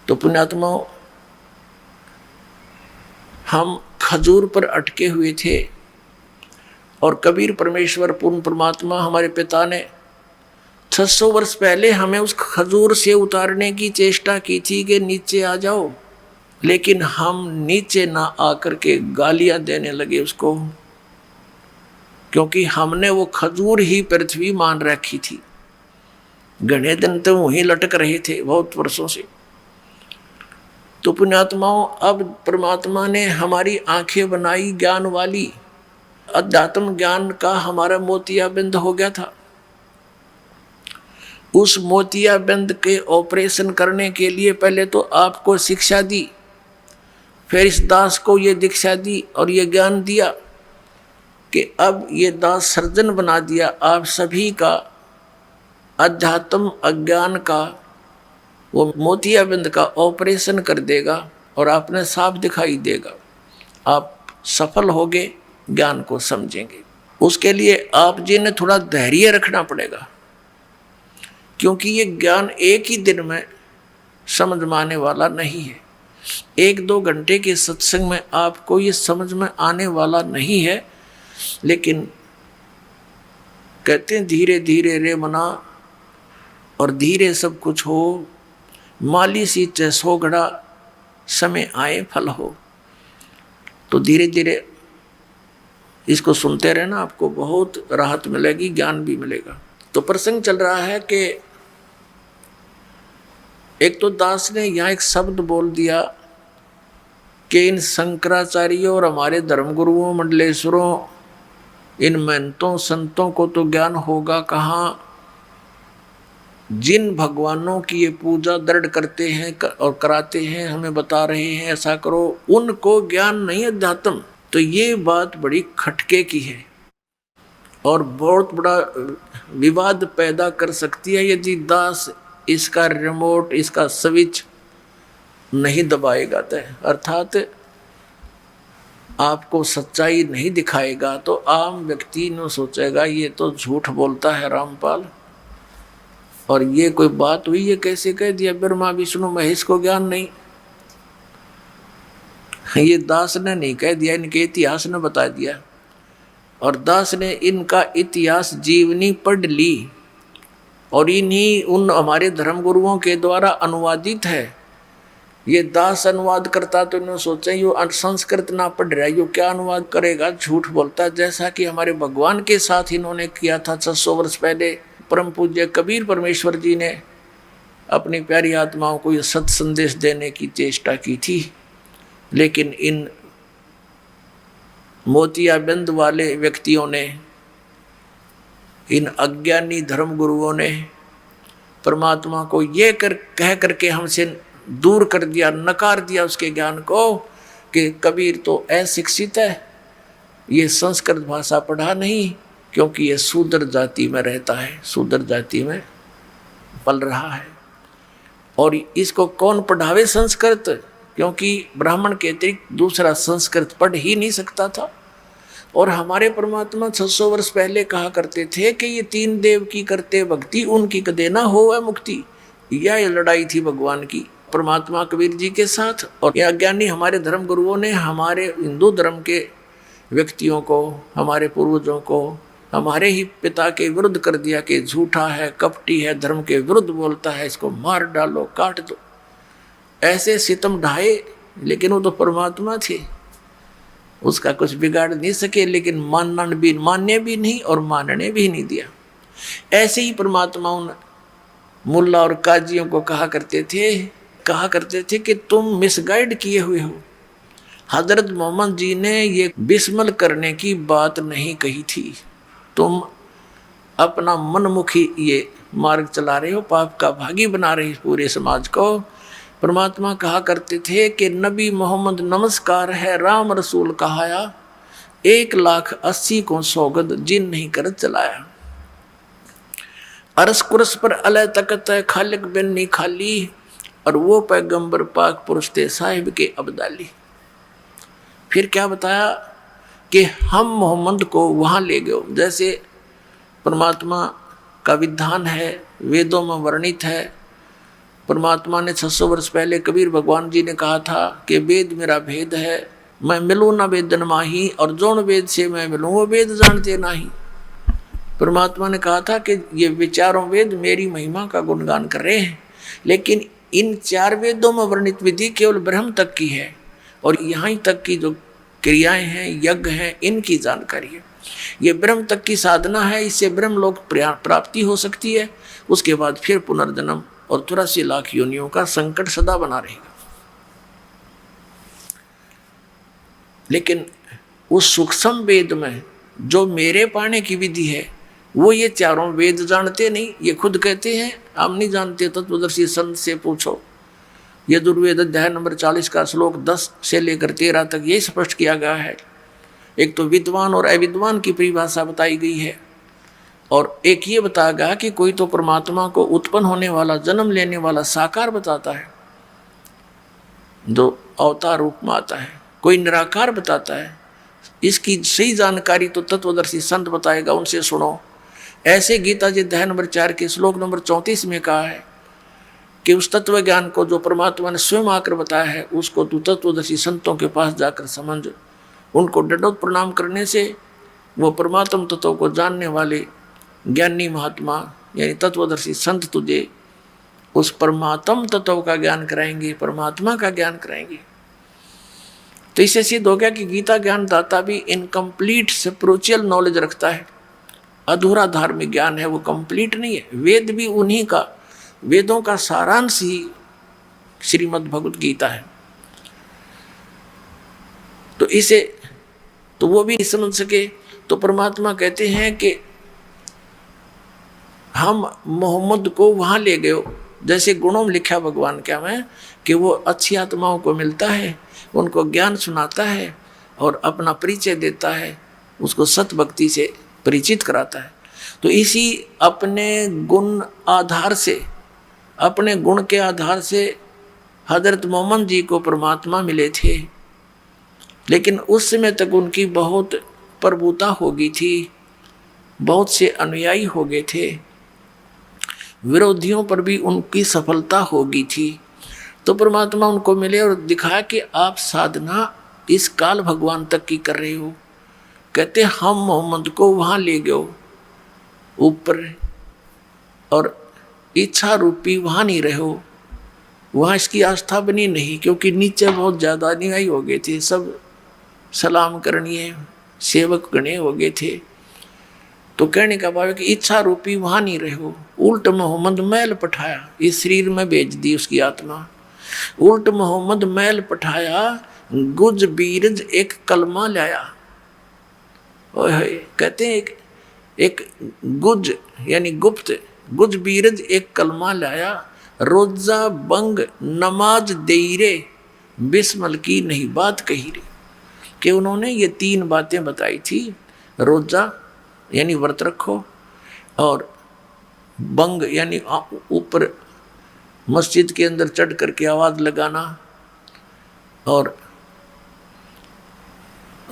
तो पुण्यात्माओं, हम खजूर पर अटके हुए थे और कबीर परमेश्वर पूर्ण परमात्मा हमारे पिता ने 600 वर्ष पहले हमें उस खजूर से उतारने की चेष्टा की थी कि नीचे आ जाओ, लेकिन हम नीचे ना आकर के गालियां देने लगे उसको, क्योंकि हमने वो खजूर ही पृथ्वी मान रखी थी। घने दिन तो वहीं लटक रहे थे बहुत वर्षों से। तो पुण्यात्माओं, अब परमात्मा ने हमारी आंखें बनाई ज्ञान वाली, अध्यात्म ज्ञान का हमारा मोतियाबिंद हो गया था। उस मोतियाबिंद के ऑपरेशन करने के लिए पहले तो आपको शिक्षा दी, फिर इस दास को ये दीक्षा दी और ये ज्ञान दिया कि अब ये दास सर्जन बना दिया आप सभी का अध्यात्म अज्ञान का, वो मोतियाबिंद का ऑपरेशन कर देगा और आपने साफ दिखाई देगा। आप सफल होगे, ज्ञान को समझेंगे। उसके लिए आप जी ने थोड़ा धैर्य रखना पड़ेगा, क्योंकि ये ज्ञान एक ही दिन में समझ में आने वाला नहीं है। 1-2 घंटे के सत्संग में आपको ये समझ में आने वाला नहीं है। लेकिन कहते हैं धीरे धीरे रे मना, और धीरे सब कुछ हो, माली सी चैसो घड़ा, समय आए फल हो। तो धीरे धीरे इसको सुनते रहना, आपको बहुत राहत मिलेगी, ज्ञान भी मिलेगा। तो प्रसंग चल रहा है कि एक तो दास ने यहाँ एक शब्द बोल दिया कि इन शंकराचार्यों और हमारे धर्मगुरुओं मंडलेश्वरों, इन महंतों संतों को तो ज्ञान होगा कहाँ। जिन भगवानों की ये पूजा दृढ़ करते हैं और कराते हैं, हमें बता रहे हैं ऐसा करो, उनको ज्ञान नहीं अध्यात्म। तो ये बात बड़ी खटके की है और बहुत बड़ा विवाद पैदा कर सकती है यदि दास इसका रिमोट, इसका स्विच नहीं दबाएगा। अर्थात आपको सच्चाई नहीं दिखाएगा तो आम व्यक्ति ने सोचेगा ये तो झूठ बोलता है रामपाल, और ये कोई बात हुई, ये कैसे कह दिया ब्रह्मा विष्णु महेश को ज्ञान नहीं। ये दास ने नहीं कह दिया, इनके इतिहास ने बता दिया। और दास ने इनका इतिहास जीवनी पढ़ ली और इन्हीं उन हमारे धर्मगुरुओं के द्वारा अनुवादित है। ये दास अनुवाद करता तो इन्होंने सोचा ये संस्कृत ना पढ़ रहा है, ये क्या अनुवाद करेगा, झूठ बोलता। जैसा कि हमारे भगवान के साथ इन्होंने किया था 600 वर्ष पहले। परम पूज्य कबीर परमेश्वर जी ने अपनी प्यारी आत्माओं को ये सत संदेश देने की चेष्टा की थी, लेकिन इन मोतियाबिंद वाले व्यक्तियों ने, इन अज्ञानी धर्मगुरुओं ने परमात्मा को ये कह करके हमसे दूर कर दिया, नकार दिया उसके ज्ञान को कि कबीर तो अशिक्षित है, ये संस्कृत भाषा पढ़ा नहीं, क्योंकि ये शूद्र जाति में रहता है, शूद्र जाति में पल रहा है। और इसको कौन पढ़ावे संस्कृत, क्योंकि ब्राह्मण के अतिरिक्त दूसरा संस्कृत पढ़ ही नहीं सकता था। और हमारे परमात्मा 600 वर्ष पहले कहा करते थे कि ये 3 देव की करते भक्ति, उनकी कदे ना हो वह मुक्ति। यह लड़ाई थी भगवान की परमात्मा कबीर जी के साथ। और यह अज्ञानी हमारे धर्म गुरुओं ने हमारे हिंदू धर्म के व्यक्तियों को, हमारे पूर्वजों को हमारे ही पिता के विरुद्ध कर दिया कि झूठा है, कपटी है, धर्म के विरुद्ध बोलता है, इसको मार डालो, काट दो। ऐसे सितम ढाए, लेकिन वो तो परमात्मा थे, उसका कुछ बिगाड़ नहीं सके। लेकिन मानने भी नहीं और मानने भी नहीं दिया। ऐसे ही परमात्मा उन मुल्ला और काजियों को कहा करते थे कि तुम मिसगाइड किए हुए हो। हजरत मोहम्मद जी ने ये बिस्मल करने की बात नहीं कही थी, तुम अपना मनमुखी ये मार्ग चला रहे हो, पाप का भागी बना रहे हो पूरे समाज को। परमात्मा कहा करते थे कि नबी मोहम्मद नमस्कार है, राम रसूल कहाया, 1,80,000 को सौगंध जिन नहीं कर चलाया। अरस कुरस पर अलह तकत है, खालिक बिन नहीं खाली, और वो पैगंबर पाक पुरुष थे साहिब के अब्दाली। फिर क्या बताया कि हम मोहम्मद को वहाँ ले गए, जैसे परमात्मा का विधान है, वेदों में वर्णित है परमात्मा ने 600 वर्ष पहले कबीर भगवान जी ने कहा था कि वेद मेरा भेद है, मैं मिलूँ न वेदन माही, और जोन वेद से मैं मिलूँ वो वेद जानते नहीं। परमात्मा ने कहा था कि ये विचारों वेद मेरी महिमा का गुणगान कर रहे हैं, लेकिन इन 4 वेदों में वर्णित विधि केवल ब्रह्म तक की है, और यहाँ तक की जो क्रियाएं हैं, यज्ञ हैं, इनकी जानकारी है। ये ब्रह्म तक की साधना है, इससे ब्रह्म लोक प्राप्ति हो सकती है। उसके बाद फिर पुनर्जन्म और 83 लाख योनियों का संकट सदा बना रहेगा। लेकिन उस सूक्ष्म वेद में जो मेरे पाने की विधि है, वो ये 4 वेद जानते नहीं। ये खुद कहते हैं हम नहीं जानते, तत्वदर्शी संत से पूछो। यजुर्वेद अध्याय नंबर 40 का श्लोक 10 से लेकर 13 तक ये स्पष्ट किया गया है। एक तो विद्वान और अविद्वान की परिभाषा बताई गई है, और एक ये बताया गया कि कोई तो परमात्मा को उत्पन्न होने वाला, जन्म लेने वाला साकार बताता है जो अवतार रूप में आता है, कोई निराकार बताता है। इसकी सही जानकारी तो तत्वदर्शी संत बताएगा, उनसे सुनो। ऐसे गीता जी अध्याय नंबर 4 के श्लोक नंबर 34 में कहा है कि उस तत्व ज्ञान को जो परमात्मा ने स्वयं आकर बताया है, उसको तू तत्वदर्शी संतों के पास जाकर समझ। उनको दंडोत प्रणाम करने से वो परमात्म तत्व को जानने वाले ज्ञानी महात्मा यानी तत्वदर्शी संत तुझे उस परमात्म तत्व का ज्ञान कराएंगे, परमात्मा का ज्ञान कराएंगे। तो इससे सिद्ध हो गया कि गीता ज्ञान दाता भी इनकम्प्लीट स्पिरिचुअल नॉलेज रखता है, अधूरा धार्मिक ज्ञान है, वो कंप्लीट नहीं है। वेद भी उन्हीं का, वेदों का सारांश ही श्रीमद् भगवत गीता है। तो इसे तो वो भी समझ सके। तो परमात्मा कहते हैं कि हम मोहम्मद को वहां ले गए, जैसे गुणों में लिखा भगवान क्या में कि वो अच्छी आत्माओं को मिलता है, उनको ज्ञान सुनाता है और अपना परिचय देता है, उसको सत भक्ति से परिचित कराता है। तो इसी अपने गुण आधार से, अपने गुण के आधार से हजरत मोहम्मद जी को परमात्मा मिले थे, लेकिन उस समय तक उनकी बहुत प्रभुता हो गई थी, बहुत से अनुयायी हो गए थे, विरोधियों पर भी उनकी सफलता हो गई थी। तो परमात्मा उनको मिले और दिखाया कि आप साधना इस काल भगवान तक की कर रहे हो। कहते हम मोहम्मद को वहाँ ले गए ऊपर, और इच्छा रूपी वहाँ नहीं रहे हो, वहाँ इसकी आस्था बनी नहीं, क्योंकि नीचे बहुत ज़्यादा अनुयायी हो गए थे, सब सलाम करनीय सेवक गणे हो गए थे। तो कहने का भाव है कि इच्छा रूपी वहाँ नहीं रहे हो। उल्ट मोहम्मद मैल पठाया, इस शरीर में भेज दी उसकी आत्मा। उल्ट मोहम्मद मैल पठाया, गुज बीरज एक कलमा लाया। कहते हैं एक गुज यानी गुप्त, गुज बीरज एक कलमा लाया, रोजा बंग नमाज देरे, बिस्मल की नहीं बात कही रे। कि उन्होंने ये 3 बातें बताई थी, रोजा यानी व्रत रखो, और बंग यानी ऊपर मस्जिद के अंदर चढ़ करके आवाज़ लगाना, और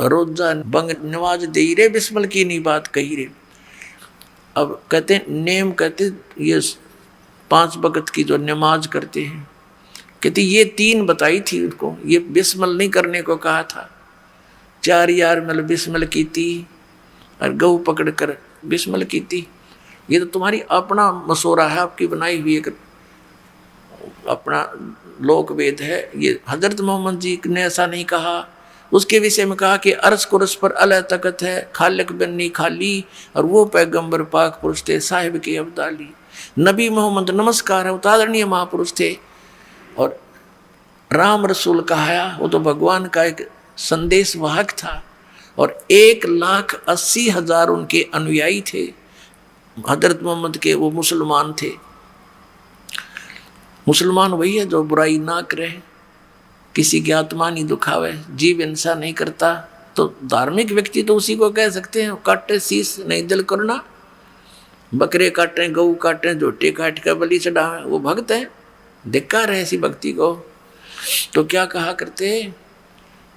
रोजा बंग नमाज दे रे, बिस्मल की नहीं बात कही रे। अब कहते नेम, कहते ये 5 वक्त की जो नमाज करते हैं, कहते ये 3 बताई थी उनको, ये बिस्मल नहीं करने को कहा था। 4 यार मतलब बिस्मल की थी, और गऊ पकड़ कर बिस्मल की थी। ये तो तुम्हारी अपना मशोरा है, आपकी बनाई हुई एक अपना लोक वेद है। ये हजरत मोहम्मद जी ने ऐसा नहीं कहा। उसके विषय में कहा कि अर्श कुरस पर अल्लाह तकत है, खालिक बन्नी खाली, और वो पैगंबर पाक पुरुष थे, साहिब के अब्दाली। नबी मोहम्मद नमस्कार है, उतारणीय महापुरुष थे। और राम रसूल कहाया, वो तो भगवान का एक संदेश वाहक था, और 1,80,000 उनके अनुयायी थे। हजरत मोहम्मद के वो मुसलमान थे। मुसलमान वही है जो बुराई ना करे, किसी की आत्मा नहीं दुखावे, जीव हिंसा नहीं करता। तो धार्मिक व्यक्ति तो उसी को कह सकते हैं। काटे शीश नहीं दिल करना, बकरे काटे, गऊ काटे, झोटे काट कर बलि चढ़ावे, वो भक्त है। धिक्कार है ऐसी भक्ति को। तो क्या कहा करते,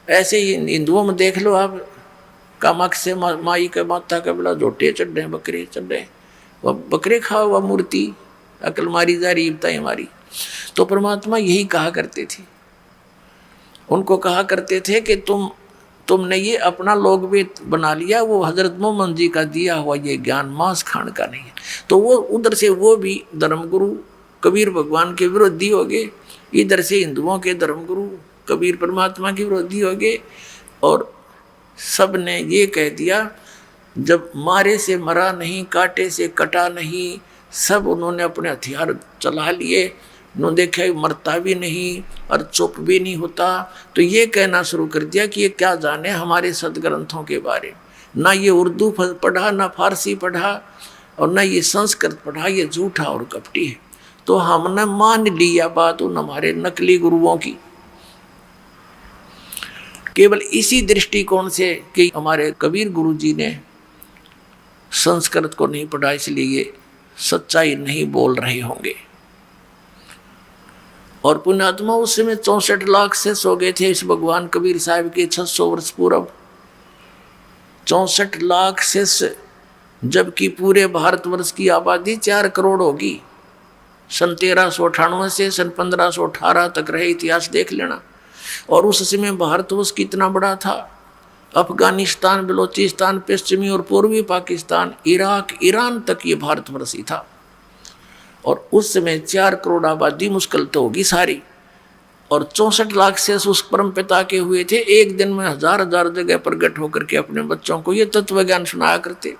ऐसे ही हिंदुओं में देख लो आप, कामाख्य से माई के माता का बड़ा झोटे चढ़ रहे, बकरे चढ़ रहे, वह बकरे खाओ, वह मूर्ति अकल मारी जा रही बताई हमारी। तो परमात्मा यही कहा करते थे, उनको कहा करते थे कि तुमने ये अपना लोग भी बना लिया, वो हजरत मोहम्मद जी का दिया हुआ ये ज्ञान मांस खान का नहीं है। तो वो उधर से वो भी धर्मगुरु कबीर भगवान के विरोधी हो गए, इधर से हिंदुओं के धर्मगुरु कबीर परमात्मा के विरोधी हो गए, और सब ने ये कह दिया जब मारे से मरा नहीं, काटे से कटा नहीं, सब उन्होंने अपने हथियार चला लिए, उन्होंने देखा मरता भी नहीं और चुप भी नहीं होता, तो ये कहना शुरू कर दिया कि ये क्या जाने हमारे सदग्रंथों के बारे में, ना ये उर्दू पढ़ा, ना फारसी पढ़ा, और ना ये संस्कृत पढ़ा, ये झूठा और कपटी है। तो हमने मान लिया बात उन हमारे नकली गुरुओं की, केवल इसी दृष्टिकोण से कि हमारे कबीर गुरु जी ने संस्कृत को नहीं पढ़ा, इसलिए ये सच्चाई नहीं बोल रहे होंगे। और पुण्यात्मा उस समय 64 लाख से सो गए थे इस भगवान कबीर साहब के 600 वर्ष पूर्व। 64 लाख से, जबकि पूरे भारतवर्ष की आबादी 4 करोड़ होगी। सन 1398 से सन 1518 तक रहे इतिहास देख लेना। और उस समय भारतवर्ष कितना बड़ा था, अफगानिस्तान, बलोचिस्तान, पश्चिमी और पूर्वी पाकिस्तान, इराक, ईरान तक ये भारतवर्ष ही था। और उस समय 4 करोड़ आबादी मुश्किल तो होगी सारी, और 64 लाख से उस परम पिता के हुए थे। एक दिन में हजार हजार जगह प्रकट होकर के अपने बच्चों को ये तत्व ज्ञान सुनाया करते।